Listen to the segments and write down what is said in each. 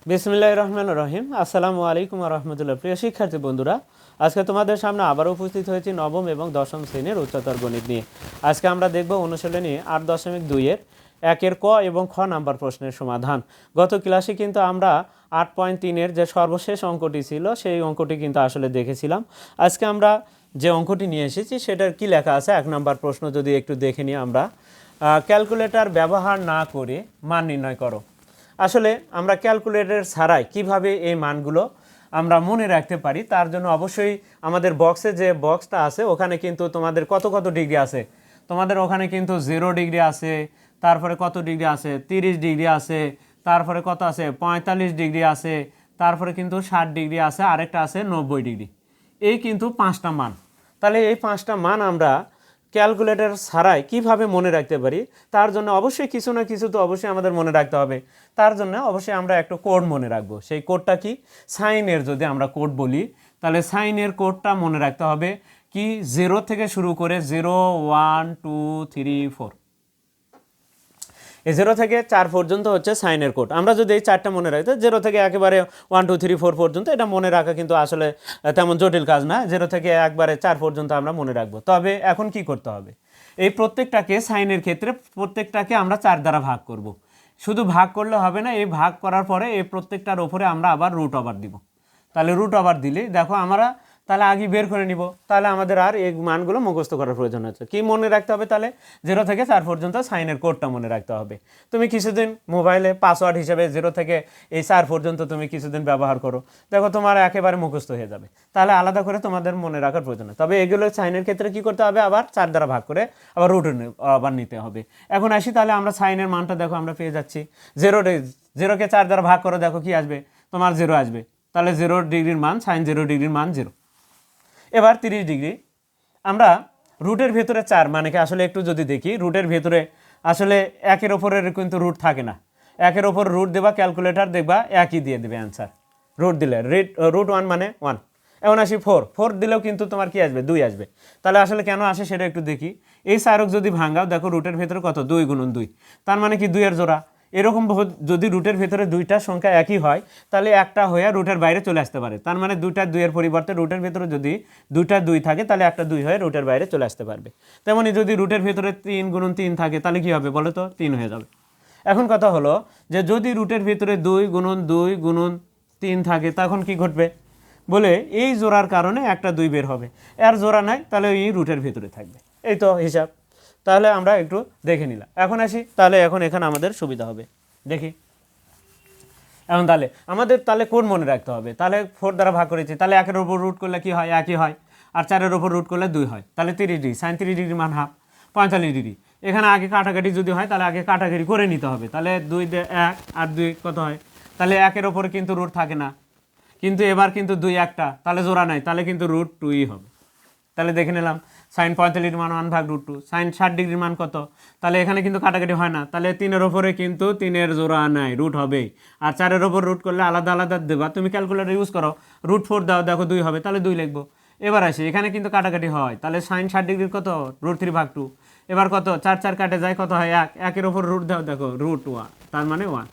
বিসমিল্লাহির রহমানির রহিম। আসসালামু আলাইকুম ওয়া রাহমাতুল্লাহ। প্রিয় শিক্ষার্থী বন্ধুরা, আজকে তোমাদের সামনে আবারও উপস্থিত হয়েছি নবম এবং দশম শ্রেণীর উচ্চতর গণিত নিয়ে। আজকে আমরা দেখব অনুশীলনী 8.2-এর 1-এর ক এবং খ নাম্বার প্রশ্নের সমাধান। গত ক্লাসে কিন্তু আমরা 8.3-এর যে সর্বশেষ অঙ্কটি ছিল সেই অঙ্কটি কিন্তু আসলে দেখেছিলাম। আজকে আমরা যে অঙ্কটি নিয়ে এসেছি সেটার কি লেখা আছে 1 নাম্বার প্রশ্ন যদি একটু দেখে নিই আমরা। ক্যালকুলেটর ব্যবহার না করে মান নির্ণয় করো। আসলে আমরা ক্যালকুলেটর ছাড়াই কিভাবে এই মানগুলো আমরা মনে রাখতে পারি তার জন্য অবশ্যই আমাদের বক্সে যে বক্সটা আছে ওখানে কিন্তু তোমাদের কত কত ডিগ্রি আছে, তোমাদের ওখানে কিন্তু 0 ডিগ্রি আছে, তারপরে কত ডিগ্রি আছে 30 ডিগ্রি আছে, তারপরে কত আছে 45 ডিগ্রি আছে, তারপরে কিন্তু 60 ডিগ্রি আছে, আরেকটা আছে 90 ডিগ্রি। এই কিন্তু 5টা মান। তাহলে এই 5টা মান আমরা ক্যালকুলেটর ছাড়াই কিভাবে মনে রাখতে পারি তার জন্য অবশ্যই কিছু না কিছু তো অবশ্যই আমাদের মনে রাখতে হবে। তার জন্য অবশ্যই আমরা একটা কোড মনে রাখবো। সেই কোডটা কি? সাইনের যদি আমরা কোড বলি তাহলে সাইনের কোডটা মনে রাখতে হবে কি 0 থেকে শুরু করে 0 1 2 3 4, এই 0 থেকে 4 পর্যন্ত হচ্ছে সাইনের কোড। আমরা যদি এই 4টা মনে রাখতে 0 থেকে একেবারে 1 2 3 4 পর্যন্ত এটা মনে রাখা কিন্তু আসলে তেমন জটিল কাজ না। 0 থেকে একবারে 4 পর্যন্ত আমরা মনে রাখবো। তবে এখন কি করতে হবে, এই প্রত্যেকটাকে সাইনের ক্ষেত্রে প্রত্যেকটাকে আমরা 4 দ্বারা ভাগ করব। শুধু ভাগ করলে হবে না, এই ভাগ করার পরে এই প্রত্যেকটার ওপরে আমরা আবার রুট ওভার দিব। তাহলে রুট ওভার দিলে দেখো আমরা তাহলে আগে বের করে নিব, তাহলে আমাদের আর এই মানগুলো মুখস্থ করার প্রয়োজন হচ্ছে। কি মনে রাখতে হবে? তাহলে 0 থেকে 4 পর্যন্ত সাইনের কোডটা মনে রাখতে হবে। তুমি কিছুদিন মোবাইলে পাসওয়ার্ড হিসেবে 0 থেকে এই 4 পর্যন্ত তুমি কিছুদিন ব্যবহার করো, দেখো তোমার একেবারে মুখস্থ হয়ে যাবে। তাহলে আলাদা করে তোমাদের মনে রাখার প্রয়োজন নেই। তবে এগুলো সাইনের ক্ষেত্রে কি করতে হবে, আবার 4 দ্বারা ভাগ করে আবার রুট আবার নিতে হবে। এখন আসি, তাহলে আমরা সাইনের মানটা দেখো আমরা পেয়ে যাচ্ছি 0কে 4 দ্বারা ভাগ করো, দেখো কি আসবে, তোমার 0 আসবে। তাহলে 0 ডিগ্রির মান, সাইন 0 ডিগ্রির মান 0। এবার 30 ডিগ্রি আমরা রুটের ভেতরে 4 মানে কি আসলে একটু যদি দেখি, রুটের ভেতরে আসলে 1-এর ওপরের কিন্তু রুট থাকে না। 1-এর ওপর রুট দেবা, ক্যালকুলেটর দেখবা 1ই দিয়ে দেবে অ্যান্সার। রুট দিলে রুট 1 মানে 1। এখন আসি 4 দিলেও কিন্তু তোমার কি আসবে, 2 আসবে। তাহলে আসলে কেন আসে সেটা একটু দেখি। এই 4 যদি ভাঙাও, দেখো রুটের ভেতরে কত, 2 গুণন 2, তার মানে কি 2-এর জোড়া। এরকম যদি রুটের ভেতরে 2টা সংখ্যা একই হয় তাহলে একটা হয়ে রুটের বাইরে চলে আসতে পারে। তার মানে 2টা 2-এর পরিবর্তে রুটের ভেতরে যদি 2টা 2 থাকে তাহলে একটা 2 হয়ে রুটের বাইরে চলে আসতে পারবে। তেমনি যদি রুটের ভেতরে 3 গুণন 3 থাকে তাহলে কি হবে বলো তো, 3 হয়ে যাবে। এখন কথা হলো যে যদি রুটের ভেতরে 2 গুণন 2 গুণন 3 থাকে তখন কি ঘটবে বলে, এই জোড়ার কারণে একটা 2 বের হবে, এর জোড়া নাই তাহলে এই রুটের ভেতরে থাকবে। এই তো হিসাব। তাহলে আমরা একটু দেখে নিলাম। এখন আসি, তাহলে এখন এখানে আমাদের সুবিধা হবে। দেখি এখন তাহলে আমাদের তাহলে কোড মনে রাখতে হবে। তাহলে 4 দ্বারা ভাগ করেছি, তাহলে 1-এর ওপর রুট করলে কি হয়, 1ই হয়। আর 4-এর ওপর রুট করলে 2 হয়। তাহলে 30 ডিগ্রি, সাইন 30 ডিগ্রি মান হাফ, 45 ডিগ্রি। এখানে আগে কাটাকাটি যদি হয় তাহলে আগে কাটাকাটি করে নিতে হবে। তাহলে 2 দিয়ে 1 আর 2 কত হয়, তাহলে 1-এর ওপরে কিন্তু রুট থাকে না, কিন্তু এবার কিন্তু 2 একটা, তাহলে জোড়া নাই, তাহলে কিন্তু রুট 2ই হবে। তাহলে দেখে নিলাম সাইন 45 মান 1/√2, সাইন 60 ডিগ্রির মান কত, তাহলে এখানে কিন্তু কাটাকাটি হয় না, তাহলে 3-এর ওপরে কিন্তু 3-এর জোড়া নাই, রুট হবেই। আর 4-এর ওপর রুট করলে আলাদা আলাদা দেবা, তুমি ক্যালকুলেটর ইউজ করো, রুট 4 দাও, দেখো 2 হবে, তাহলে 2 লিখবো। এবার আসি, এখানে কিন্তু কাটাকাটি হয়, তাহলে সাইন 60 ডিগ্রির কত, রুট 3/2। এবার কত, 4 4 কাটে যায়, কত হয় 1, 1-এর ওপর রুট দাও, দেখো রুট 1, তার মানে 1।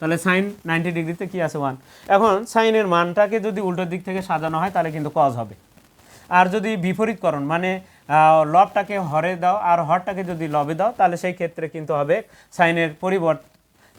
তাহলে সাইন 90 ডিগ্রিতে কি আছে, 1। এখন সাইনের মানটাকে যদি উল্টো দিক থেকে সাজানো হয় তাহলে কিন্তু কজ হবে। আর যদি বিপরীতকরণ মানে লবটাকে হরে দাও আর হরটাকে যদি লবে দাও তাহলে সেই ক্ষেত্রে কিন্তু হবে সাইনের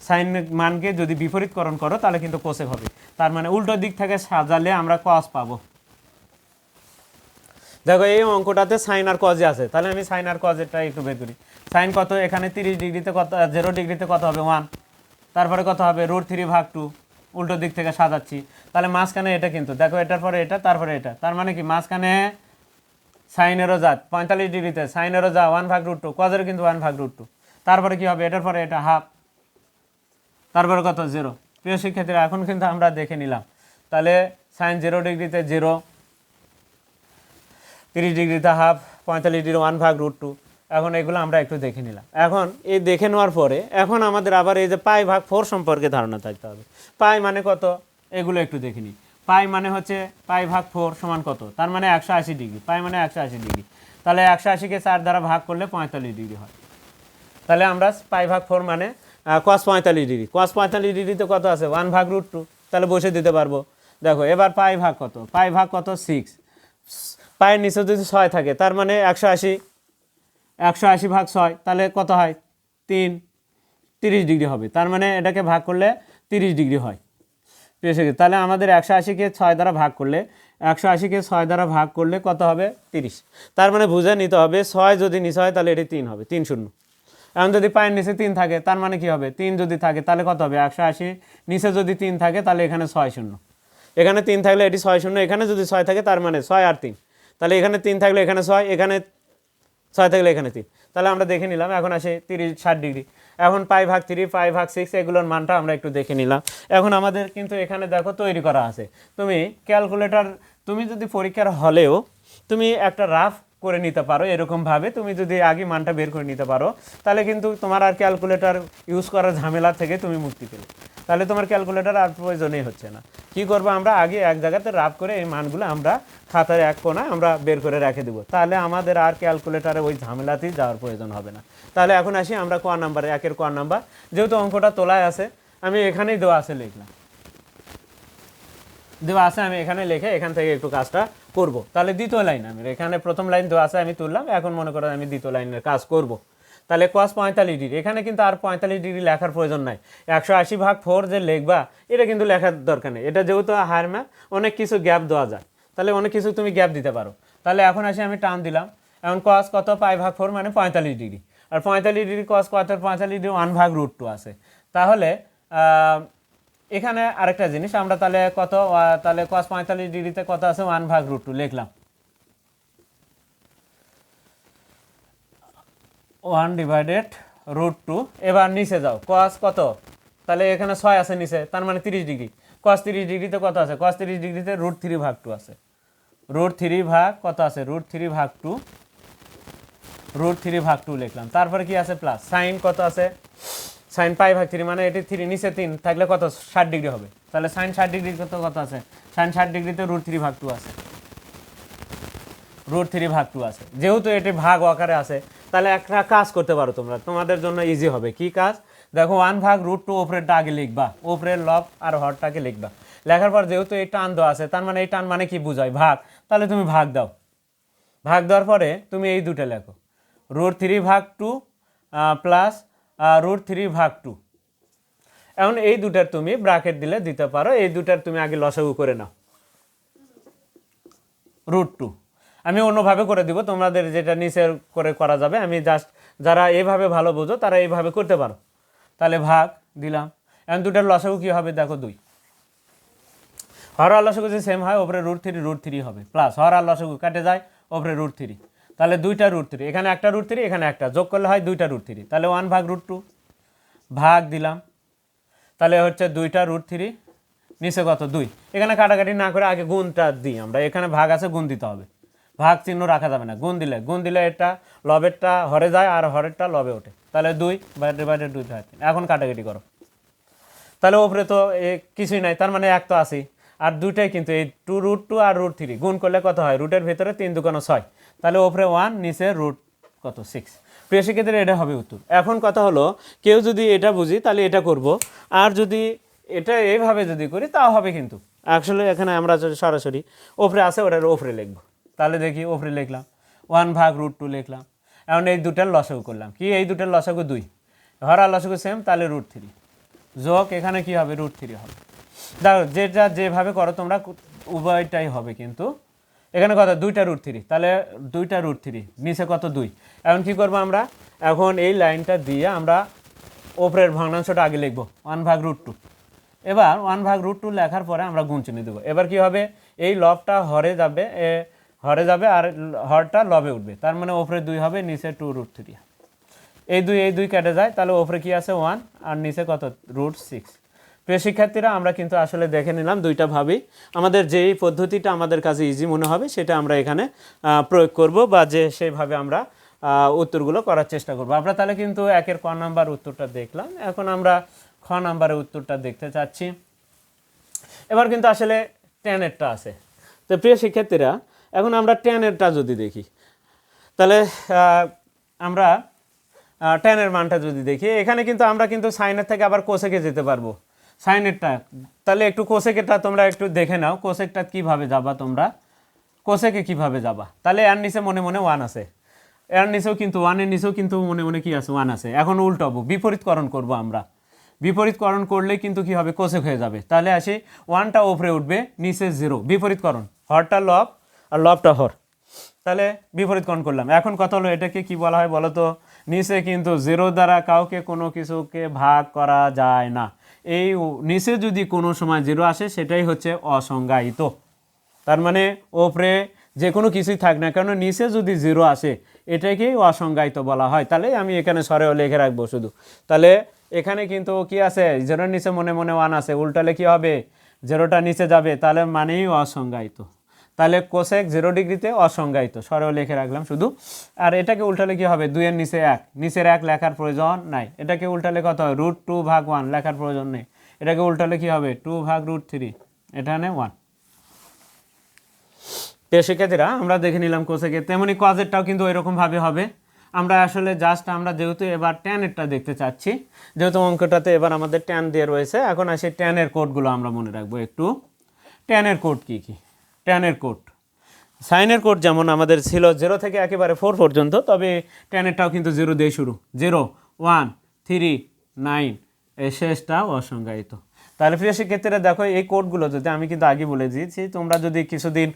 সাইন মানকে যদি বিপরীতকরণ করো তাহলে কিন্তু কোসেক হবে। তার মানে উল্টো দিক থেকে সাজালে আমরা কস পাবো। দেখো এই অঙ্কটাতে সাইন আর কজে আছে, তাহলে আমি সাইন আর কজেরটা একটু বের করি। সাইন কত, এখানে 30 ডিগ্রিতে কত, 0 ডিগ্রিতে কত হবে 1, তারপরে কত হবে রুট 3/2, উল্টো দিক থেকে সাজাচ্ছি। তাহলে মাঝখানে এটা কিন্তু দেখো, এটার পরে এটা, তারপরে এটা, তার মানে কি মাঝখানে সাইনেরও যা 45 ডিগ্রিতে সাইনেরও যা 1/√2, কজেরও কিন্তু 1/√2, তারপরে কি হবে এটার পরে এটা হাফ, তারপরে কত 0। প্রিয় শিক্ষার্থীরা এখন কিন্তু আমরা দেখে নিলাম, তাহলে সাইন 0 ডিগ্রিতে 0, 30 ডিগ্রিতে হাফ, 45 ডিগ্রি 1/√2। এখন এগুলো আমরা একটু দেখে নিলাম। এখন এই দেখে নেওয়ার পরে এখন আমাদের আবার এই যে π/4 সম্পর্কে ধারণা থাকতে হবে। পাই মানে কত এগুলো একটু দেখে নিই। পাই মানে হচ্ছে π/4 সমান কত, তার মানে 180 ডিগ্রি। পাই মানে 180 ডিগ্রি, তাহলে 180কে 4 দ্বারা ভাগ করলে 45 ডিগ্রি হয়। তাহলে আমরা π/4 মানে cos 45 ডিগ্রি, cos 45 ডিগ্রিতে কত আছে 1/√2, তাহলে বসে দিতে পারবো। দেখো এবার পাই ভাগ কত, পাই ভাগ কত 6, পায়ের নিচে যদি 6 থাকে তার মানে 180, 180 ভাগ 6 তাহলে কত হয় 3, 30 ডিগ্রি হবে। তার মানে এটাকে ভাগ করলে 30 ডিগ্রি হয়। তাহলে আমাদের 180কে 6 দ্বারা ভাগ করলে, 180কে 6 দ্বারা ভাগ করলে কত হবে 30। তার মানে বুঝে নিতে হবে 6 যদি নিচে হয় তাহলে এটি 3 হবে, 3 শূন্য। এখন যদি পায়ের নিচে 3 থাকে তার মানে কি হবে 3 যদি থাকে তাহলে কত হবে 180 নিচে যদি 3 থাকে তাহলে এখানে 6 শূন্য, এখানে 3 থাকলে এটি 6 শূন্য, এখানে যদি 6 থাকে তার মানে 6 আর 3, তাহলে এখানে 3 থাকলে এখানে 6, এখানে 6 থাকলে এখানে 3। তাহলে আমরা দেখে নিলাম। এখন আসে 30 60 ডিগ্রি। এখন পাই ভাগ 3, পাই ভাগ 6 এগুলোর মানটা আমরা একটু দেখে নিলাম। এখন আমাদের কিন্তু এখানে দেখো তৈরি করা আছে। তুমি ক্যালকুলেটর, তুমি যদি পরীক্ষার হলেও তুমি একটা রাফ করে নিতে পারো, এরকমভাবে তুমি যদি আগে মানটা বের করে নিতে পারো তাহলে কিন্তু তোমার আর ক্যালকুলেটর ইউজ করার ঝামেলা থেকে তুমি মুক্তি পেলে। তাহলে তোমার ক্যালকুলেটর আর প্রয়োজনই হচ্ছে না। কি করবো আমরা আগে এক জায়গাতে রাফ করে এই মানগুলো আমরা খাতার এক কোণায় আমরা বের করে রেখে দেবো, তাহলে আমাদের আর ক্যালকুলেটারে ওই ঝামেলাতেই যাওয়ার প্রয়োজন হবে না। তাহলে এখন আসি আমরা ক নাম্বারে, একের ক নাম্বার, যেহেতু অঙ্কটা তোলায় আছে আমি এখানেই দেওয়া আছে লিখলাম, দেওয়া আছে আমি এখানে লিখে এখান থেকে একটু কাজটা করব। তাহলে দ্বিতীয় লাইন, আমি এখানে প্রথম লাইন দেওয়া আছে আমি তুললাম, এখন মনে করেন আমি দ্বিতীয় লাইনের কাজ করব। তাহলে cos 45 ডিগ্রি, এখানে কিন্তু আর 45 ডিগ্রি লেখার প্রয়োজন নাই। 180 ভাগ 4 যে লিখবা এটা কিন্তু লেখার দরকার নেই, এটা যেহেতু হায়ার ম্যাথ অনেক কিছু গ্যাপ দেওয়া যায়, তাহলে অনেক কিছু তুমি গ্যাপ দিতে পারো। তাহলে এখন আসি আমি টান দিলাম, এখন cos কত পাই ভাগ 4 মানে 45 ডিগ্রি, আর 45 ডিগ্রি cos কত 45 ডিগ্রি 1 ভাগ √2 আছে। তাহলে এখানে আরেকটা জিনিস আমরা তাহলে কত, তাহলে cos 45 ডিগ্রিতে কত আছে 1 ভাগ √2 লিখলাম, 1 ডিভাইডেড √2। এবার নিচে যাও cos কত, তাহলে এখানে 6 আছে নিচে, তার মানে 30 ডিগ্রি, cos 30 ডিগ্রিতে কত আছে, cos 30 ডিগ্রিতে √3 ভাগ 2 আছে, √3 ভাগ কত আছে √3 ভাগ 2, √3 ভাগ 2 লিখলাম। তারপরে কি আছে প্লাস সাইন কত আছে, সাইন পাই ভাগ 3 মানে এটি 3 নিচে 3 থাকলে কত 60 ডিগ্রি হবে, তাহলে সাইন 60 ডিগ্রি কত আছে, সাইন 60 ডিগ্রিতে √3 ভাগ 2 আছে, √3 ভাগ 2 আছে। যেহেতু এটি ভাগ আকারে আছে তাহলে একটা কাজ করতে পারো তোমরা, তোমাদের জন্য ইজি হবে। কি কাজ দেখো, 1 ভাগ √2 ওপরেরটা আগে লিখবা, ওপরের লব আর হরটাকে লিখবা, লেখার পর যেহেতু এই টান দেওয়া আছে তার মানে এই টান মানে কি বোঝায় ভাগ, তাহলে তুমি ভাগ দাও, ভাগ দেওয়ার পরে তুমি এই দুটো লেখো, √3 ভাগ 2 প্লাস √3 ভাগ 2। এখন এই দুটার তুমি ব্র্যাকেট দিলে দিতে পারো, এই দুটার তুমি আগে লসাগু করে নাও √2। আমি অন্যভাবে করে দিব, তোমাদের যেটা নিচে করে করা যাবে, আমি জাস্ট যারা এইভাবে ভালো বোঝো তারা এইভাবে করতে পারো। তাহলে ভাগ দিলাম, এখন দুটার লসাগু কী হবে দেখো 2, হর আর লসাগু যদি সেম হয় ওপরে √3 হবে, প্লাস হর আর লসাগু কাটে যায় ওপরে √3, তাহলে 2টা √3, এখানে একটা √3 এখানে একটা, যোগ করলে হয় 2টা √3, তাহলে 1 ভাগ √2 ভাগ দিলাম, তাহলে হচ্ছে 2টা √3 নিচে কত 2, এখানে কাটাকাটি না করে আগে গুণটা দিই আমরা, এখানে ভাগ আছে গুণ দিতে হবে, ভাগ চিহ্ন রাখা যাবে না, গুণ দিলে এটা লবেরটা হরে যায় আর হরেরটা লবে ওঠে, তাহলে 2 ডিভাইডেড 2 হয় 3। এখন কাটাকাটি করো, তাহলে ওপরে তো কিছুই নাই, তার মানে 1 তো আসি, আর দুইটাই কিন্তু এই √2 আর √3 গুণ করলে কত হয়, রুটের ভেতরে 3 দুগুণ 6, তাহলে ওপরে 1 নিচে √ কত 6। প্রিয় শিক্ষার্থীরা এটা হবে উত্তর। এখন কথা হলো কেউ যদি এটা বুঝি তাহলে এটা করব, আর যদি এটা এইভাবে যদি করি তাও হবে, কিন্তু আসলে এখানে আমরা যদি সরাসরি ওপরে আসে ওটার ওপরে লিখবো, তাহলে দেখি ওপরে লিখলাম 1 ভাগ √2 লিখলাম। এখন এই দুটার লসাগু করলাম, কি এই দুটার লসাগু 2, হর আর লসাগু সেম, তাহলে √3 যোগ এখানে কি হবে √3 হবে। দেখো যেটা যেভাবে করো তোমরা উভয়টাই হবে, কিন্তু এখানে কত 2টা √3, তাহলে 2টা √3 নিচে কত 2। এখন কি করবো আমরা, এখন এই লাইনটা দিয়ে আমরা ওপরের ভগ্নাংশটা আগে লিখবো 1 ভাগ √2। এবার 1 ভাগ √2 লেখার পরে আমরা গুণ চিহ্ন দেবো। এবার কি হবে, এই লবটা হরে যাবে আর হরটা লবে উঠবে, তার মানে ওপরে 2 হবে নিচে 2 √3, এই দুই কেটে যায়, তাহলে ওপরে কি আছে 1 আর নিচে কত √6। প্রিয় শিক্ষার্থীরা আমরা কিন্তু আসলে দেখে নিলাম দুইটা ভাবেই, আমাদের যেই পদ্ধতিটা আমাদের কাছে ইজি মনে হবে সেটা আমরা এখানে প্রয়োগ করব, বা যে সেইভাবে আমরা উত্তরগুলো করার চেষ্টা করব। আমরা তাহলে কিন্তু একের ক নাম্বার উত্তরটা দেখলাম, এখন আমরা খ নাম্বারের উত্তরটা দেখতে চাচ্ছি। এবার কিন্তু আসলে 10-এরটা আছে। তো প্রিয় শিক্ষার্থীরা এখন আমরা 10-এরটা যদি দেখি, তাহলে আমরা 10-এর মানটা যদি দেখি, এখানে কিন্তু আমরা কিন্তু সাইনের থেকে আবার কোসেকে যেতে পারবো, সাইনেরটা, তাহলে একটু কোসেকেরটা তোমরা একটু দেখে নাও, কোসেকটা কীভাবে যাবা তোমরা, কোসেকে কীভাবে যাবা। তাহলে এর নিচে মনে মনে 1 আছে, এর নিচেও কিন্তু 1-এর নিচেও কিন্তু মনে মনে কি আছে 1 আছে। এখন উল্টাবো, বিপরীতকরণ করব আমরা, বিপরীতকরণ করলে কিন্তু কি হবে কোসেক হয়ে যাবে। তাহলে আসি 1টা উপরে উঠবে, নিচে 0, বিপরীতকরণ, হরটা লব আর লবটা হর, তাহলে বিপরীতকরণ করলাম। এখন কথা হলো এটাকে কি বলা হয় বলো তো, নিচে কিন্তু 0 দ্বারা কাউকে কোনো কিছুকে ভাগ করা যায় না। এই নিচে যদি কোনো সময় 0 আসে সেটাই হচ্ছে অসংজ্ঞায়িত। তার মানে ওপরে যে কোনো কিছুই থাক না কেন নিচে যদি 0 আসে এটাকেই অসংজ্ঞায়িত বলা হয়। তাহলে আমি এখানে সরেও লিখে রাখবো শুধু। তাহলে এখানে কিন্তু কি আছে, 0-এর নিচে মনে মনে 1 আছে, উল্টালে কি হবে 0টা নিচে যাবে, তাহলে মানেই অসংজ্ঞায়িত। তাহলে কোসেক 0 ডিগ্রিতে অসংজ্ঞায়িত, সরেও লিখে রাখলাম শুধু। আর এটাকে উল্টালে কি হবে, 2-এর নিচে 1, নিচের 1 লেখার প্রয়োজন নাই। এটাকে উল্টালে কত হয়, √2/1 লেখার প্রয়োজন নেই। এটাকে উল্টালে কি হবে 2/√3, এখানে 1। শিক্ষার্থীরা আমরা দেখে নিলাম কোসেকের, তেমনি কজেরটাও কিন্তু এরকমভাবে হবে। আমরা আসলে জাস্ট আমরা যেহেতু এবার ট্যানেরটা দেখতে চাচ্ছি, যেহেতু অঙ্কটাতে এবার আমাদের ট্যান দিয়ে রয়েছে, এখন আসে ট্যানের কোডগুলো আমরা মনে রাখবো একটু। ট্যানের কোড কী কী, ট্যানের কোড সাইনের কোড যেমন আমাদের ছিল 0 থেকে একেবারে 4 পর্যন্ত, তবে ট্যানেরটাও কিন্তু 0 দিয়ে শুরু, 0, 1, 3, 9, এই শেষটা অসংজ্ঞায়িত। তাহলে প্রিয় শিক্ষার্থীরা দেখো এই কোডগুলো যদি আমি কিন্তু আগে বলে দিয়েছি, তোমরা যদি কিছুদিন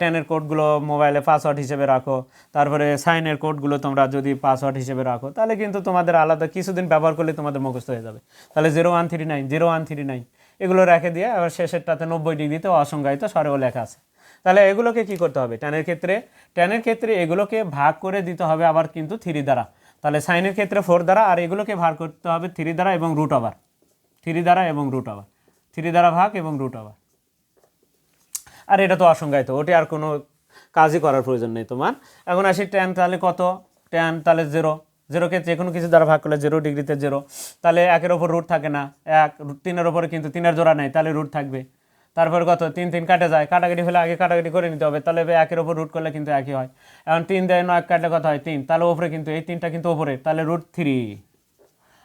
ট্যানের কোডগুলো মোবাইলে পাসওয়ার্ড হিসেবে রাখো, তারপরে সাইনের কোডগুলো তোমরা যদি পাসওয়ার্ড হিসেবে রাখো, তাহলে কিন্তু তোমাদের আলাদা কিছুদিন ব্যবহার করলে তোমাদের মুখস্থ হয়ে যাবে। তাহলে 0139, 0139 এগুলো রেখে দিয়ে আবার শেষেরটাতে 90 ডিগ্রিতে অসংজ্ঞায়িত সরেও লেখা আছে। তাহলে এগুলোকে কি করতে হবে, ট্যানের ক্ষেত্রে এগুলোকে ভাগ করে দিতে হবে আবার কিন্তু 3 দ্বারা। তাহলে সাইনের ক্ষেত্রে 4 দ্বারা, আর এগুলোকে ভাগ করতে হবে 3 দ্বারা এবং √, 3 দ্বারা এবং √, 3 দ্বারা ভাগ এবং √। আর এটা তো অসংজ্ঞায়িত, ওটি আর কোনো কাজই করার প্রয়োজন নেই তোমার। এখন আসি ট্যান, তাহলে কত, ট্যান তাহলে 0, 0কে যে কোনো কিছু দ্বারা ভাগ করলে 0 ডিগ্রিতে 0, তাহলে 1-এর ওপর √ থাকে না, 1, 3-এর ওপরে কিন্তু 3-এর জোড়া নেই, তাহলে √ থাকবে। তারপর কত, 3 3 কাটে যায়, কাটাকাটি হলে আগে কাটাকাটি করে নিতে হবে, তাহলে 1-এর ওপর √ করলে কিন্তু একই হয়। এখন 3 দিয়ে 9 কাটলে কত হয় 3, তাহলে ওপরে কিন্তু এই 3টা কিন্তু ওপরে, তাহলে √3,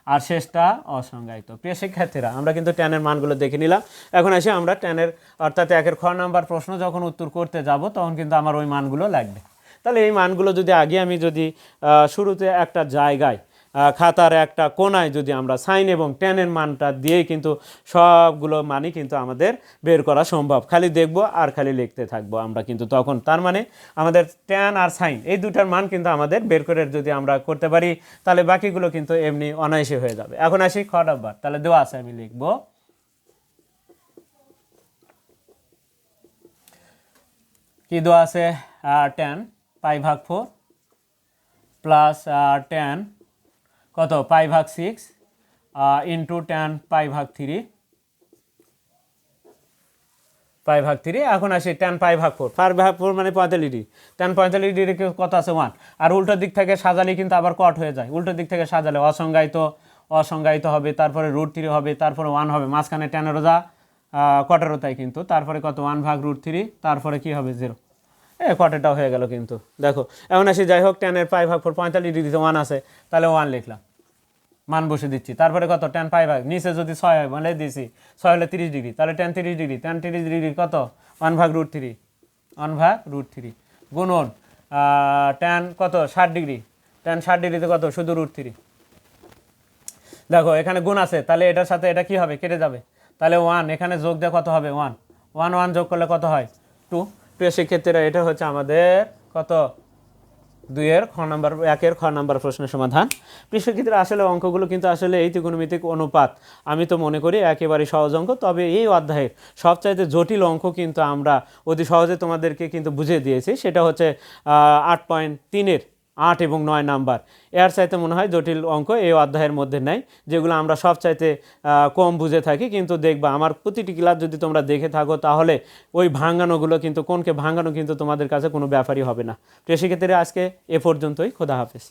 আর শেষটা অসংজ্ঞায়িত। প্রিয় শিক্ষার্থীরা আমরা কিন্তু ট্যানের মানগুলো দেখে নিলাম। এখন এসে আমরা ট্যানের অর্থাৎ 1-এর খ নাম্বার প্রশ্ন যখন উত্তর করতে যাব তখন কিন্তু আমার ওই মানগুলো লাগবে। তাহলে এই মানগুলো যদি আগে আমি যদি শুরুতে একটা জায়গায় খাতার একটা কোনায় যদি আমরা সাইন এবং ট্যানের মানটা দিয়েই কিন্তু সবগুলো মানই কিন্তু আমাদের বের করা সম্ভব, খালি দেখব আর খালি লিখতে থাকবো আমরা কিন্তু তখন। তার মানে আমাদের ট্যান আর সাইন এই দুটার মান কিন্তু আমাদের বের করে যদি আমরা করতে পারি তাহলে বাকিগুলো কিন্তু এমনি অনায়াসে হয়ে যাবে। এখন আসি খ নাম্বার, তাহলে দেওয়া আছে আমি লিখব কি দেওয়া আছে, ট্যান π/4 প্লাস ট্যান কত π/6 ইন্টু ট্যান π/3, π/3। এখন আসি ট্যান π/4, π/4 মানে 45 ডিগ্রি, ট্যান 45 ডিগ্রি কত আছে 1, আর উল্টো দিক থেকে সাজালে কিন্তু আবার কট হয়ে যায়, উল্টো দিক থেকে সাজালে অসংজ্ঞায়িত হবে, তারপরে √3 হবে, তারপরে 1 হবে, মাঝখানে ট্যানেরও যা কটেরও তাই কিন্তু, তারপরে কত 1/√3, তারপরে কি হবে 0, কটেরটাও হয়ে গেল কিন্তু। দেখো এখন আসি যাই হোক ট্যানের π/4 45 ডিগ্রিতে 1 আছে, তাহলে 1 লিখলাম, মান বসে দিচ্ছি। তারপরে কত ট্যান π/, নিচে যদি 6 হয় মানে দিয়েছি 6 হলে 30 ডিগ্রি, তাহলে ট্যান 30 ডিগ্রি, ট্যান 30 ডিগ্রি কত 1/√3, 1/√3 গুণন ট্যান কত 60 ডিগ্রি, ট্যান 60 ডিগ্রিতে কত শুধু √3। দেখো এখানে গুণ আছে, তাহলে এটার সাথে এটা কি হবে কেটে যাবে, তাহলে 1 এখানে যোগ দিয়ে কত হবে 1, 1 যোগ করলে কত হয় 2। প্রিয় শিক্ষার্থীরা এটা হচ্ছে আমাদের কত 1-এর খ নাম্বার প্রশ্নের সমাধান। প্রিয় শিক্ষার্থীরা আসলে অঙ্কগুলো কিন্তু আসলে এই ত্রিকোণমিতিক অনুপাত আমি তো মনে করি একেবারে সহজ অঙ্ক, তবে এই অধ্যায়ের সবচাইতে জটিল অঙ্ক কিন্তু আমরা অতি সহজে তোমাদেরকে কিন্তু বুঝিয়ে দিয়েছি, সেটা হচ্ছে 8.3-এর 8 এবং 9 নাম্বার। এর চাইতে মনে হয় জটিল অঙ্ক এই অধ্যায়ের মধ্যে নাই, যেগুলো আমরা সবচাইতে কম বুঝে থাকি। কিন্তু দেখবা আমার প্রতিটি ক্লাস যদি তোমরা দেখে থাকো তাহলে ওই ভাঙানোগুলো কিন্তু কোনকে ভাঙানো কিন্তু তোমাদের কাছে কোনো ব্যাপারই হবে না। প্রিয় শিক্ষার্থীরা আজকে এ পর্যন্তই, খোদা হাফেজ।